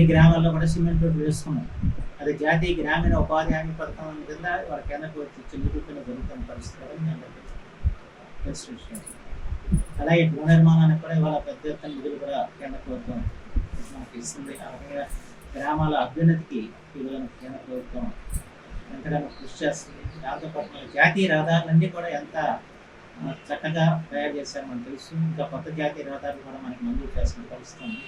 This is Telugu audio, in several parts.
అన్ని గ్రామాల్లో కూడా సిమెంట్ రోడ్లు వేసుకున్నాం. అది జాతీయ గ్రామీణ ఉపాధి హామీ పథకం కింద వాళ్ళ కేంద్ర ప్రభుత్వం నిరూపణ జరుగుతున్న పరిస్థితులు మీ అందరికీ తెలిసిన విషయం. అలాగే గృహ నిర్మాణానికి కూడా ఇవాళ పెద్ద ఎత్తున నిధులు కూడా కేంద్ర ప్రభుత్వం మనకి ఇస్తుంది. ఆ రకంగా గ్రామాల అభ్యున్నతికి ఈరోజు కేంద్ర ప్రభుత్వం ఎంతగానో కృషి చేస్తుంది. దాంతోపాటు జాతీయ రహదారులన్నీ కూడా ఎంత చక్కగా తయారు చేశారో మనకు తెలుసు. ఇంకా కొత్త జాతీయ రహదారులు కూడా మనకి మంజూరు చేస్తున్న పరిస్థితి ఉంది.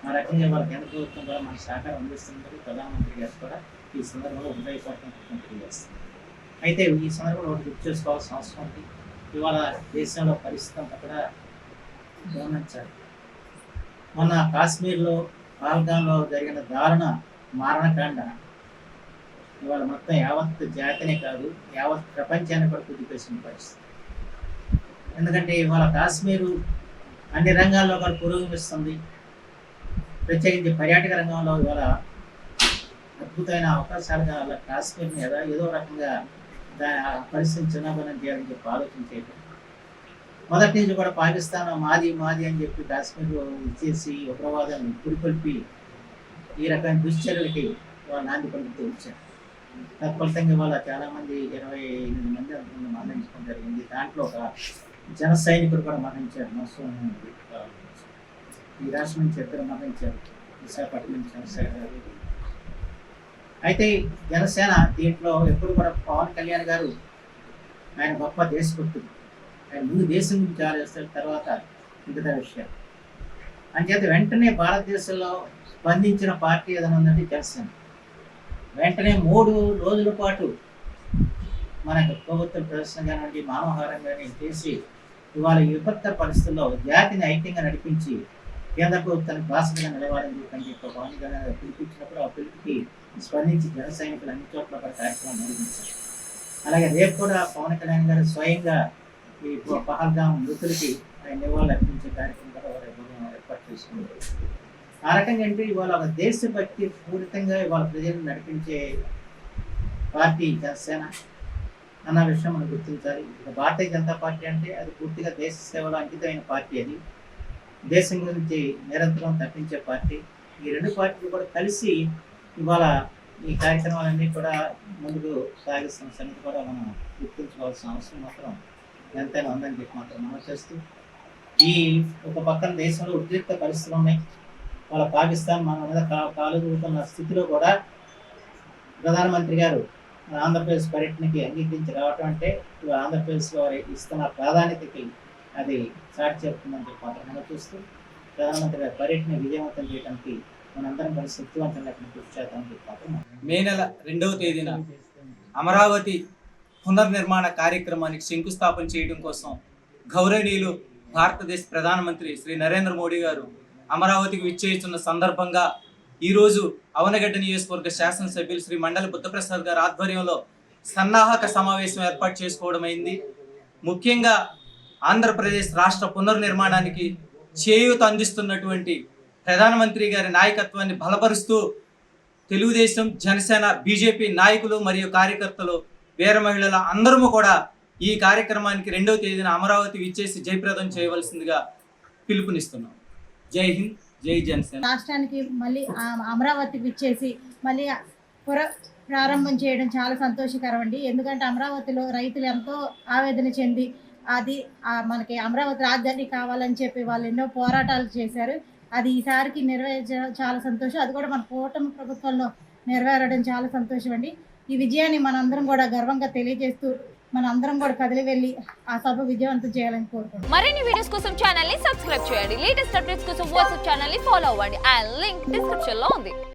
ఆ రకంగా వాళ్ళ కేంద్ర ప్రభుత్వం కూడా మనకు సహకారం అందిస్తున్నారు. ప్రధానమంత్రి గారు కూడా ఈ సందర్భంలో హృదయపూర్వకంగా తెలియజేస్తుంది. అయితే ఈ సందర్భంలో ఒకటి గుర్తు చేసుకోవాల్సిన అవసరం ఉంది. ఇవాళ దేశంలో పరిస్థితి అంతా కూడా గమనించాలి. మొన్న కాశ్మీర్లో పహల్గామ్లో జరిగిన దారుణ మారణకాండ ఇవాళ మొత్తం యావత్ జాతినే కాదు యావత్ ప్రపంచాన్ని కూడా కుదిపేసిన పరిస్థితి. ఎందుకంటే ఇవాళ కాశ్మీరు అన్ని రంగాల్లో కూడా పురోగమిస్తుంది. ప్రత్యేకించి పర్యాటక రంగంలో ఇవాళ అద్భుతమైన అవకాశాలుగా వాళ్ళ కాశ్మీర్ని ఏదో రకంగా పరిస్థితిని చిన్నబనం చేయాలని చెప్పి ఆలోచన చేయడం. మొదటి నుంచి కూడా పాకిస్తాన్ మాది అని చెప్పి కాశ్మీర్ ఇచ్చేసి ఉగ్రవాదాన్ని పురికొల్పి ఈ రకమైన దుశ్చర్యలకి వాళ్ళు నాంది పలుకుతూ వచ్చారు. తత్ఫలితంగా ఇవాళ చాలామంది 28 మంది అంతమంది మరణించడం జరిగింది. దాంట్లో ఒక జన సైనికుడు కూడా మరణించారు. ఈ రాష్ట్రం నుంచి 2 మరణించారు. విశాఖపట్నం చంద్రశేఖర్ గారు. అయితే జనసేన దీంట్లో ఎప్పుడు కూడా పవన్ కళ్యాణ్ గారు ఆయన గొప్ప దేశభక్తుడు. ఆయన ముందు దేశం గురించి ఆలోచిస్తారు, తర్వాత మిగతా విషయాలు. అంచేత వెంటనే భారతదేశంలో స్పందించిన పార్టీ ఏదైనా ఉందంటే జనసేన. వెంటనే 3 రోజుల పాటు మనకు ప్రభుత్వ ప్రదర్శన కానివ్వండి మానవహారం కానీ చేసి ఇవాళ విపత్త పరిస్థితుల్లో జాతిని ఐక్యంగా నడిపించి కేంద్ర ప్రభుత్వానికి బాసటగా నిలవాలని చెప్పి పవన్ కళ్యాణ్ పిలిపించినప్పుడు ఆ పిలుపుకి స్పందించి జన సైనికులు అన్ని చోట్ల కూడా కార్యక్రమం నిర్వహించారు. అలాగే రేపు కూడా పవన్ కళ్యాణ్ గారు స్వయంగా ఈ పహల్గామ్ మృతులకి ఆయన నివాళులు అర్పించే కార్యక్రమం కూడా ఏర్పాటు చేసుకున్నారు. ఆ రకంగా అంటే ఇవాళ ఒక దేశభక్తి పూరితంగా ఇవాళ ప్రజలను నడిపించే పార్టీ జనసేన అన్న విషయం మనం గుర్తించాలి. భారతీయ జనతా పార్టీ అంటే అది పూర్తిగా దేశ సేవలో అంకితమైన పార్టీ. అది దేశం గురించి నిరంతరం తప్పించే పార్టీ. ఈ 2 పార్టీలు కూడా కలిసి ఇవాళ ఈ కార్యక్రమాలన్నీ కూడా ముందుకు సాగిస్తున్న సంగతి కూడా మనం గుర్తించుకోవాల్సిన అవసరం మాత్రం ఎంతైనా ఉందని చెప్పి మాత్రం మనం చేస్తూ ఈ ఒక పక్కన దేశంలో ఉద్రిక్త పరిస్థితులు ఉన్నాయి. వాళ్ళ పాకిస్తాన్ మన మీద కాలు దూకుతున్న స్థితిలో కూడా ప్రధానమంత్రి గారు ఆంధ్రప్రదేశ్ పర్యటనకి అంగీకరించి రావటం అంటే ఆంధ్రప్రదేశ్లో వారి ఇస్తున్న ప్రాధాన్యతకి అది చాటి చెప్తుందని చెప్పి మాత్రం మనం చూస్తూ ప్రధానమంత్రి గారి పర్యటన విజయవంతం చేయడానికి మనందరం కలిసి శక్తివంతంగా కృషి చేద్దామని చెప్పి మాత్రం మే నెల 2వ తేదీన అమరావతి పునర్నిర్మాణ కార్యక్రమానికి శంకుస్థాపన చేయడం కోసం గౌరవనీయులు భారతదేశ ప్రధానమంత్రి శ్రీ నరేంద్ర మోడీ గారు అమరావతికి విచ్చేస్తున్న సందర్భంగా ఈరోజు అవనగడ్డ నియోజకవర్గ శాసనసభ్యులు శ్రీ మండలి బుద్ధప్రసాద్ గారి ఆధ్వర్యంలో సన్నాహక సమావేశం ఏర్పాటు చేసుకోవడం అయింది. ముఖ్యంగా ఆంధ్రప్రదేశ్ రాష్ట్ర పునర్నిర్మాణానికి చేయూత అందిస్తున్నటువంటి ప్రధానమంత్రి గారి నాయకత్వాన్ని బలపరుస్తూ తెలుగుదేశం, జనసేన, బీజేపీ నాయకులు మరియు కార్యకర్తలు, వీర మహిళల అందరము కూడా ఈ కార్యక్రమానికి 2వ తేదీన అమరావతి విచ్చేసి జయప్రదం చేయవలసిందిగా పిలుపునిస్తున్నాం. జై హింద్, జై జనసేన. రాష్ట్రానికి మళ్ళీ అమరావతికి విచ్చేసి మళ్ళీ ప్రారంభం చేయడం చాలా సంతోషకరం అండి. ఎందుకంటే అమరావతిలో రైతులు ఎంతో ఆవేదన చెంది అది మనకి అమరావతి రాజధాని కావాలని చెప్పి వాళ్ళు ఎన్నో పోరాటాలు చేశారు. అది ఈసారికి నెరవేర్చడం చాలా సంతోషం. అది కూడా మన కూటమి ప్రభుత్వంలో నెరవేరడం చాలా సంతోషం అండి. ఈ విజయాన్ని మనందరం కూడా గర్వంగా తెలియజేస్తూ మనందరం కూడా కదిలి వెళ్ళి ఆ సభ విజయవంతం చేయాలని కోరుకుంటున్నాం. మరిన్ని వీడియోస్ కోసం ఛానల్ ని సబ్స్క్రైబ్ చేయండి. లేటెస్ట్ అప్డేట్స్ కోసం వాట్సాప్ ఛానల్ ని ఫాలో అవ్వండి. ఆ లింక్ డిస్క్రిప్షన్ లో ఉంది.